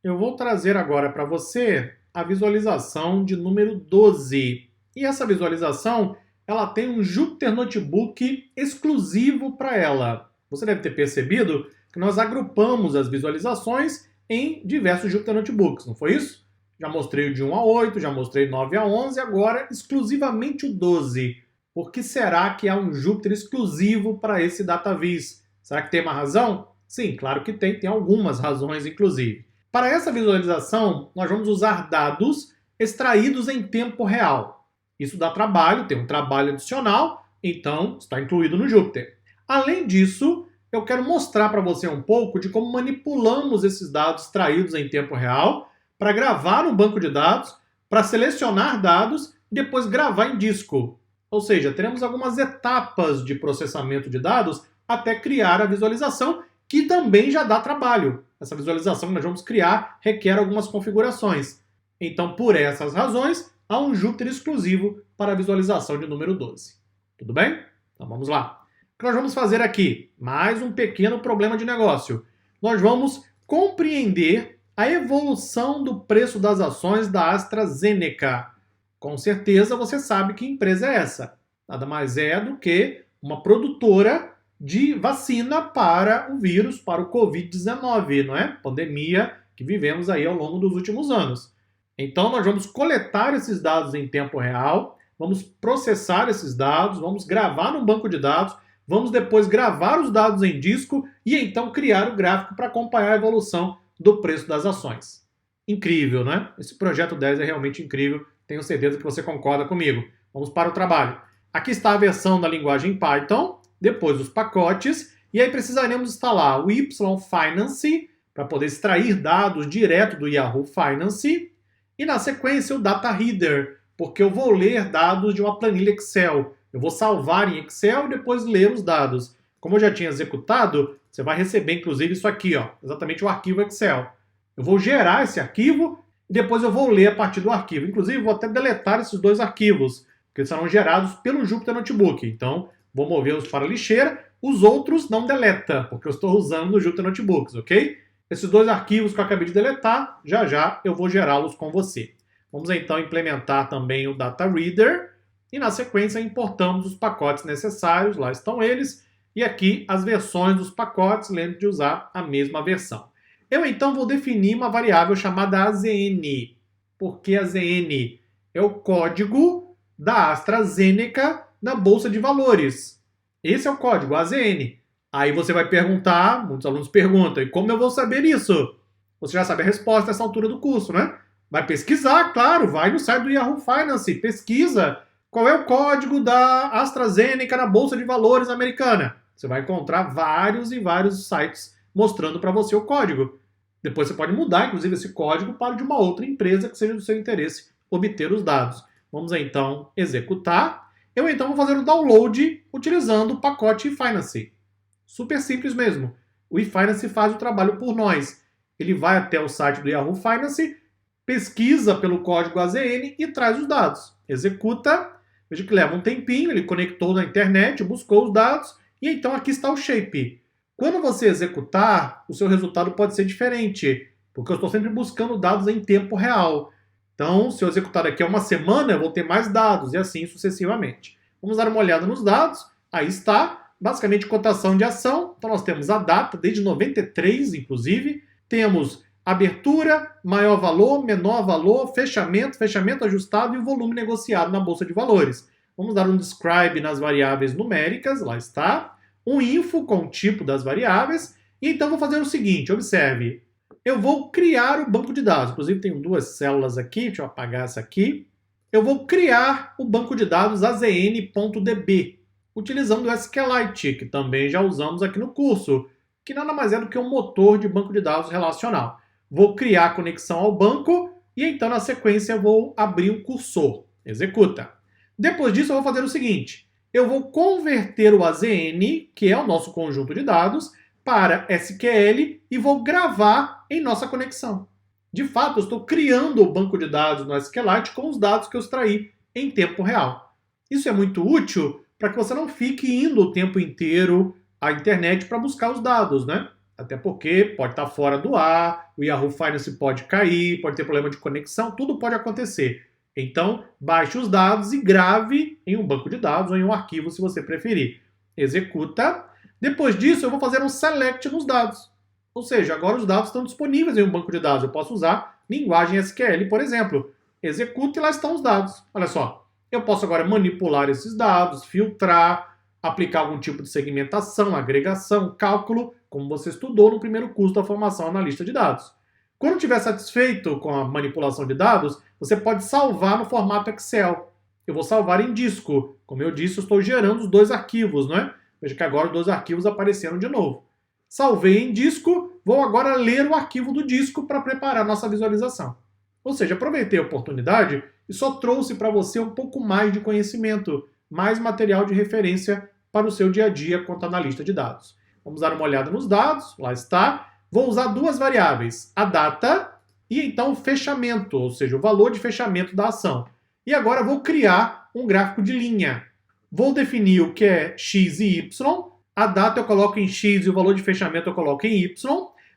Eu vou trazer agora para você a visualização de número 12. E essa visualização, ela tem um Jupyter Notebook exclusivo para ela. Você deve ter percebido que nós agrupamos as visualizações em diversos Jupyter Notebooks, não foi isso? Já mostrei o de 1 a 8, já mostrei 9 a 11, agora exclusivamente o 12. Por que será que há um Jupyter exclusivo para esse DataVis? Será que tem uma razão? Sim, claro que tem algumas razões, inclusive. Para essa visualização, nós vamos usar dados extraídos em tempo real. Isso dá trabalho, tem um trabalho adicional, então está incluído no Jupyter. Além disso, eu quero mostrar para você um pouco de como manipulamos esses dados extraídos em tempo real para gravar no banco de dados, para selecionar dados e depois gravar em disco. Ou seja, teremos algumas etapas de processamento de dados até criar a visualização, que também já dá trabalho. Essa visualização que nós vamos criar requer algumas configurações. Então, por essas razões, há um Jupyter exclusivo para a visualização de número 12. Tudo bem? Então vamos lá. O que nós vamos fazer aqui? Mais um pequeno problema de negócio. Nós vamos compreender a evolução do preço das ações da AstraZeneca. Com certeza você sabe que empresa é essa. Nada mais é do que uma produtora de vacina para o vírus, para o Covid-19, não é? Pandemia que vivemos aí ao longo dos últimos anos. Então nós vamos coletar esses dados em tempo real, vamos processar esses dados, vamos gravar num banco de dados, vamos depois gravar os dados em disco e então criar o gráfico para acompanhar a evolução do preço das ações. Incrível, né? Esse projeto 10 é realmente incrível, tenho certeza que você concorda comigo. Vamos para o trabalho. Aqui está a versão da linguagem Python, depois os pacotes, e aí precisaremos instalar o YFinance para poder extrair dados direto do Yahoo Finance, e na sequência o Data Reader, porque eu vou ler dados de uma planilha Excel. Eu vou salvar em Excel e depois ler os dados. Como eu já tinha executado, você vai receber inclusive isso aqui, ó, exatamente o arquivo Excel. Eu vou gerar esse arquivo e depois eu vou ler a partir do arquivo. Inclusive, vou até deletar esses dois arquivos, porque serão gerados pelo Jupyter Notebook. Então, vou movê-los para a lixeira. Os outros não deleta, porque eu estou usando no Jupyter Notebooks, ok? Esses dois arquivos que eu acabei de deletar, já já eu vou gerá-los com você. Vamos então implementar também o Data Reader e na sequência importamos os pacotes necessários, lá estão eles, e aqui as versões dos pacotes, lembre de usar a mesma versão. Eu então vou definir uma variável chamada AZN, porque AZN é o código da AstraZeneca na Bolsa de Valores. Esse é o código AZN. Aí você vai perguntar, muitos alunos perguntam, e como eu vou saber isso? Você já sabe a resposta nessa altura do curso, né? Vai pesquisar, claro, vai no site do Yahoo Finance, pesquisa qual é o código da AstraZeneca na Bolsa de Valores americana. Você vai encontrar vários e vários sites mostrando para você o código. Depois você pode mudar, inclusive, esse código para de uma outra empresa que seja do seu interesse obter os dados. Vamos então executar. Eu então vou fazer o download utilizando o pacote eFinance. Super simples mesmo. O eFinance faz o trabalho por nós. Ele vai até o site do Yahoo Finance, pesquisa pelo código AZN e traz os dados. Executa, veja que leva um tempinho, ele conectou na internet, buscou os dados e então aqui está o shape. Quando você executar, o seu resultado pode ser diferente, porque eu estou sempre buscando dados em tempo real. Então, se eu executar daqui a uma semana, eu vou ter mais dados e assim sucessivamente. Vamos dar uma olhada nos dados. Aí está, basicamente cotação de ação. Então nós temos a data, desde 93 inclusive. Temos abertura, maior valor, menor valor, fechamento, fechamento ajustado e o volume negociado na Bolsa de Valores. Vamos dar um describe nas variáveis numéricas, lá está. Um info com o tipo das variáveis. E então vou fazer o seguinte, observe. Eu vou criar o banco de dados. Inclusive tenho duas células aqui, deixa eu apagar essa aqui. Eu vou criar o banco de dados azn.db, utilizando o SQLite, que também já usamos aqui no curso, que nada mais é do que um motor de banco de dados relacional. Vou criar a conexão ao banco e então na sequência eu vou abrir o cursor. Executa. Depois disso eu vou fazer o seguinte, eu vou converter o AZN, que é o nosso conjunto de dados, para SQL e vou gravar em nossa conexão. De fato, eu estou criando o banco de dados no SQLite com os dados que eu extraí em tempo real. Isso é muito útil para que você não fique indo o tempo inteiro à internet para buscar os dados, né? Até porque pode estar fora do ar, o Yahoo Finance pode cair, pode ter problema de conexão, tudo pode acontecer. Então, baixe os dados e grave em um banco de dados ou em um arquivo, se você preferir. Executa. Depois disso, eu vou fazer um select nos dados. Ou seja, agora os dados estão disponíveis em um banco de dados. Eu posso usar linguagem SQL, por exemplo. Executa e lá estão os dados. Olha só, eu posso agora manipular esses dados, filtrar, aplicar algum tipo de segmentação, agregação, cálculo, como você estudou no primeiro curso da formação analista de dados. Quando estiver satisfeito com a manipulação de dados, você pode salvar no formato Excel. Eu vou salvar em disco. Como eu disse, eu estou gerando os dois arquivos, não é? Veja que agora os dois arquivos apareceram de novo. Salvei em disco, vou agora ler o arquivo do disco para preparar a nossa visualização. Ou seja, aproveitei a oportunidade e só trouxe para você um pouco mais de conhecimento, mais material de referência para o seu dia a dia quanto analista de dados. Vamos dar uma olhada nos dados, lá está. Vou usar duas variáveis, a data e então o fechamento, ou seja, o valor de fechamento da ação. E agora vou criar um gráfico de linha. Vou definir o que é x e y, a data eu coloco em x e o valor de fechamento eu coloco em y.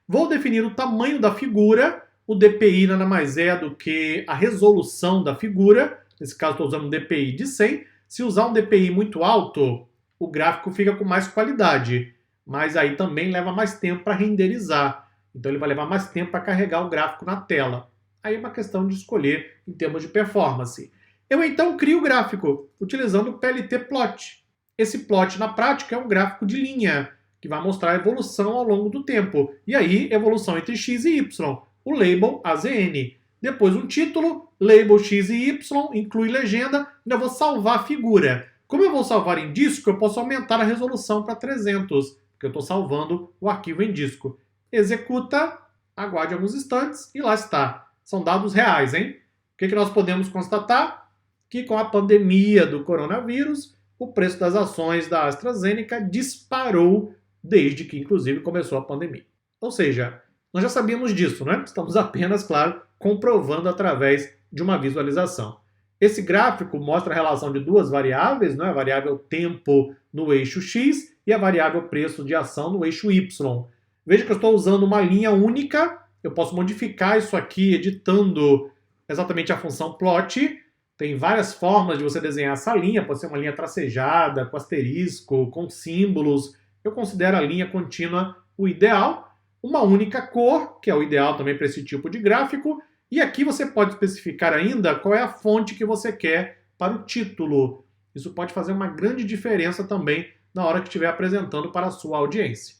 Vou definir o tamanho da figura, o DPI nada mais é do que a resolução da figura, nesse caso estou usando um DPI de 100. Se usar um DPI muito alto, o gráfico fica com mais qualidade, mas aí também leva mais tempo para renderizar. Então ele vai levar mais tempo para carregar o gráfico na tela. Aí é uma questão de escolher em termos de performance. Eu então crio o gráfico utilizando o PLT Plot. Esse plot na prática é um gráfico de linha, que vai mostrar a evolução ao longo do tempo. E aí, evolução entre x e y. O label AZN. Depois um título, label x e y, inclui legenda, ainda vou salvar a figura. Como eu vou salvar em disco, eu posso aumentar a resolução para 300, porque eu estou salvando o arquivo em disco. Executa, aguarde alguns instantes e lá está. São dados reais, hein? O que nós podemos constatar? Que com a pandemia do coronavírus, o preço das ações da AstraZeneca disparou desde que, inclusive, começou a pandemia. Ou seja, nós já sabíamos disso, né? Estamos apenas, claro, comprovando através de uma visualização. Esse gráfico mostra a relação de duas variáveis, né? A variável tempo no eixo X e a variável preço de ação no eixo Y. Veja que eu estou usando uma linha única, eu posso modificar isso aqui editando exatamente a função plot. Tem várias formas de você desenhar essa linha, pode ser uma linha tracejada, com asterisco, com símbolos. Eu considero a linha contínua o ideal. Uma única cor, que é o ideal também para esse tipo de gráfico. E aqui você pode especificar ainda qual é a fonte que você quer para o título. Isso pode fazer uma grande diferença também na hora que estiver apresentando para a sua audiência.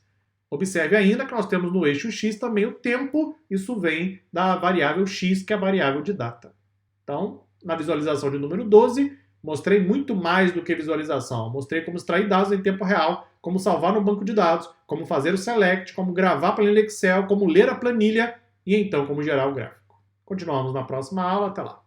Observe ainda que nós temos no eixo X também o tempo, isso vem da variável X, que é a variável de data. Então, na visualização de número 12, mostrei muito mais do que visualização. Mostrei como extrair dados em tempo real, como salvar no banco de dados, como fazer o select, como gravar a planilha Excel, como ler a planilha e então como gerar o gráfico. Continuamos na próxima aula. Até lá.